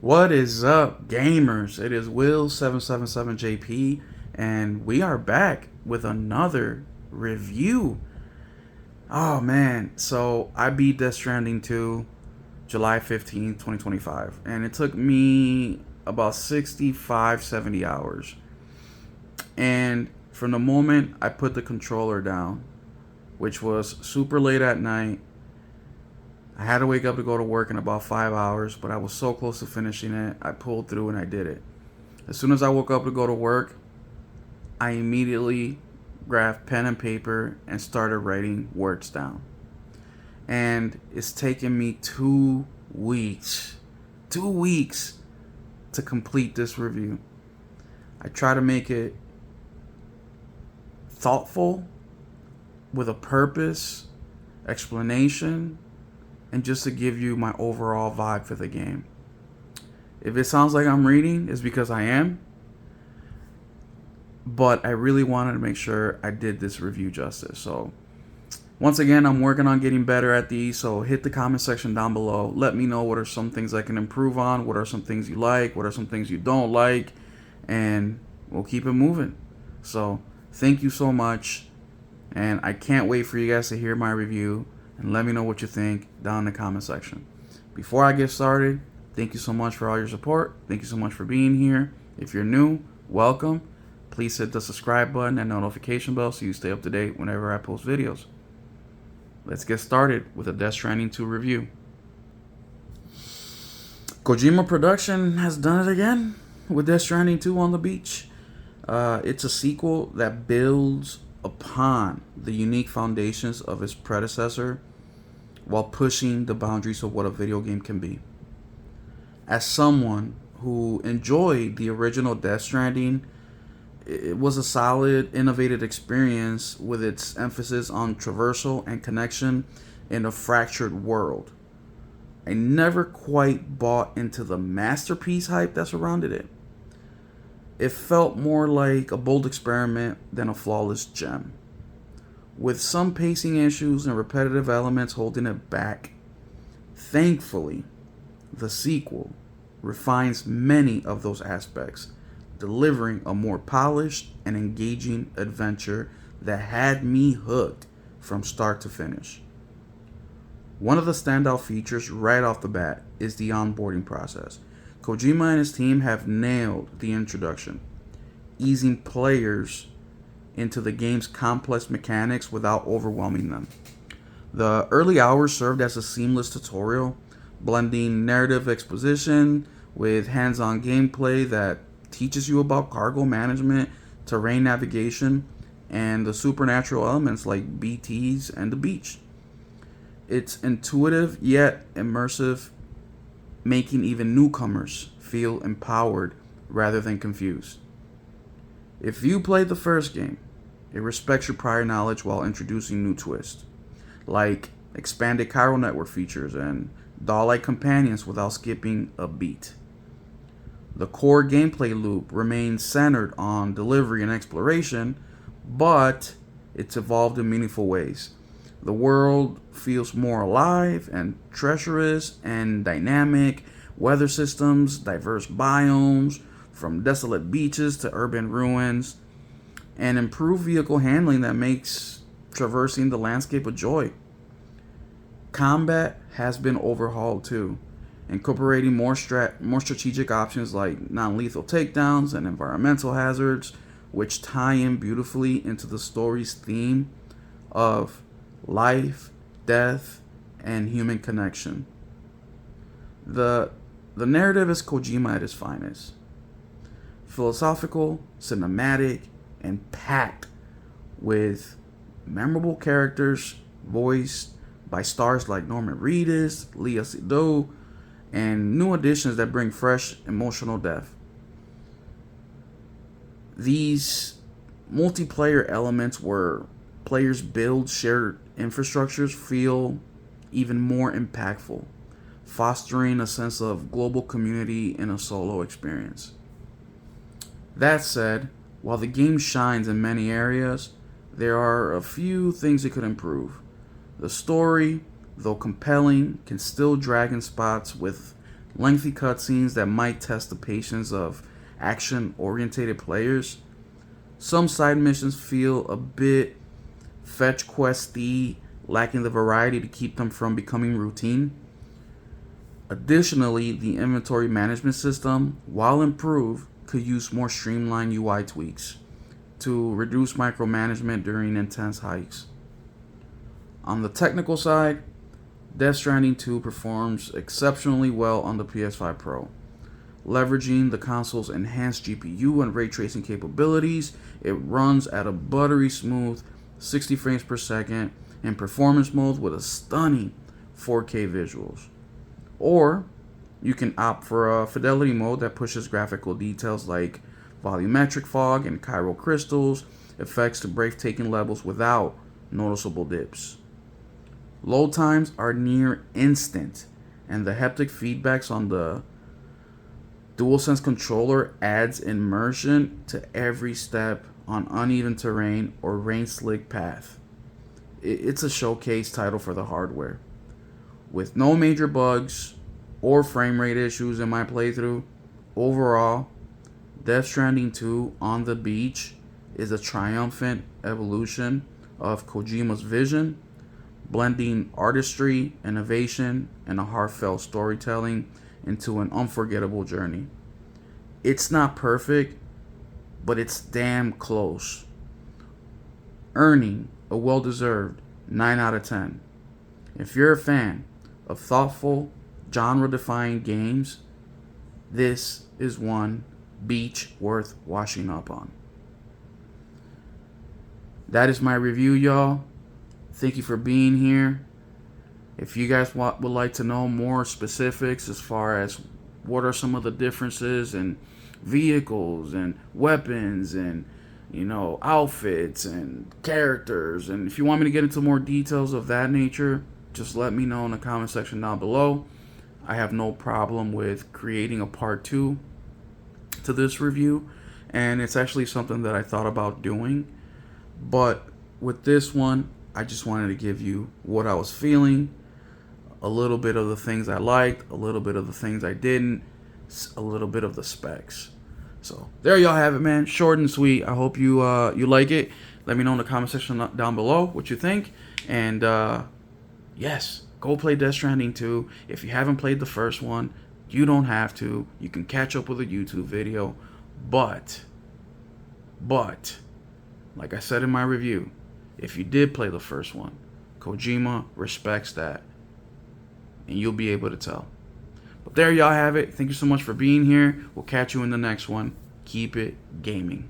What is up, gamers? It is Will777JP, and we are back with another review. Oh man, so I beat Death Stranding 2 July 15th, 2025, and it took me about 65, 70 hours. And from the moment I put the controller down, which was super late at night, I had to wake up to go to work in about 5 hours, but I was so close to finishing it. I pulled through and I did it. As soon as I woke up to go to work, I immediately grabbed pen and paper and started writing words down. And it's taken me 2 weeks, 2 weeks to complete this review. I try to make it thoughtful, with a purpose, explanation, and just to give you my overall vibe for the game. If it sounds like I'm reading, it's because I am. But I really wanted to make sure I did this review justice. So, once again, I'm working on getting better at these. So, hit the comment section down below. Let me know what are some things I can improve on. What are some things you like? What are some things you don't like? And we'll keep it moving. So, thank you so much. And I can't wait for you guys to hear my review. And let me know what you think down in the comment section. Before I get started, thank you so much for all your support. Thank you so much for being here. If you're new, welcome. Please hit the subscribe button and notification bell so you stay up to date whenever I post videos. Let's get started with a Death Stranding 2 review. Kojima Production has done it again with Death Stranding 2 on the beach. It's a sequel that builds upon the unique foundations of its predecessor while pushing the boundaries of what a video game can be. As someone who enjoyed the original Death Stranding, it was a solid, innovative experience with its emphasis on traversal and connection in a fractured world. I never quite bought into the masterpiece hype that surrounded it. It felt more like a bold experiment than a flawless gem, with some pacing issues and repetitive elements holding it back. Thankfully, the sequel refines many of those aspects, delivering a more polished and engaging adventure that had me hooked from start to finish. One of the standout features right off the bat is the onboarding process. Kojima and his team have nailed the introduction, easing players into the game's complex mechanics without overwhelming them. The early hours served as a seamless tutorial, blending narrative exposition with hands-on gameplay that teaches you about cargo management, terrain navigation, and the supernatural elements like BTs and the beach. It's intuitive yet immersive, making even newcomers feel empowered rather than confused. If you played the first game, it respects your prior knowledge while introducing new twists, like expanded chiral network features and doll-like companions without skipping a beat. The core gameplay loop remains centered on delivery and exploration, but it's evolved in meaningful ways. The world feels more alive and treacherous and dynamic. Weather systems, diverse biomes, from desolate beaches to urban ruins, and improved vehicle handling that makes traversing the landscape a joy. Combat has been overhauled too, incorporating more strategic options like non-lethal takedowns and environmental hazards, which tie in beautifully into the story's theme of life, death, and human connection. The narrative is Kojima at his finest. Philosophical, cinematic, and packed with memorable characters voiced by stars like Norman Reedus, Léa Seydoux, and new additions that bring fresh emotional depth. These multiplayer elements where players build shared infrastructures feel even more impactful, fostering a sense of global community in a solo experience. That said, while the game shines in many areas, there are a few things it could improve. The story, though compelling, can still drag in spots with lengthy cutscenes that might test the patience of action-oriented players. Some side missions feel a bit fetch questy, lacking the variety to keep them from becoming routine. Additionally, the inventory management system, while improved, could use more streamlined UI tweaks to reduce micromanagement during intense hikes. On the technical side, Death Stranding 2 performs exceptionally well on the PS5 Pro. Leveraging the console's enhanced GPU and ray tracing capabilities, it runs at a buttery smooth 60 frames per second in performance mode with a stunning 4K visuals. Or you can opt for a fidelity mode that pushes graphical details like volumetric fog and chiral crystals effects to breathtaking levels without noticeable dips. Load times are near instant, and the haptic feedbacks on the DualSense controller adds immersion to every step on uneven terrain or rain-slick path. It's a showcase title for the hardware. With no major bugs or frame rate issues in my playthrough, overall, Death Stranding 2 on the beach is a triumphant evolution of Kojima's vision, blending artistry, innovation, and a heartfelt storytelling into an unforgettable journey. It's not perfect, but it's damn close, earning a well-deserved 9 out of 10. If you're a fan of thoughtful, genre-defying games, this is one beach worth washing up on. That is my review, y'all. Thank you for being here. If you guys would like to know more specifics as far as what are some of the differences in vehicles and weapons and outfits and characters, and if you want me to get into more details of that nature, just let me know in the comment section down below. I have no problem with creating a part 2 to this review, and it's actually something that I thought about doing, but with this one I just wanted to give you what I was feeling, a little bit of the things I liked, a little bit of the things I didn't, a little bit of the specs. So there y'all have it, man. Short and sweet. I hope you like it. Let me know in the comment section down below what you think. And yes, go play Death Stranding 2. If you haven't played the first one, you don't have to. You can catch up with a YouTube video. But like I said in my review, if you did play the first one, Kojima respects that, and you'll be able to tell. But there y'all have it. Thank you so much for being here. We'll catch you in the next one. Keep it gaming.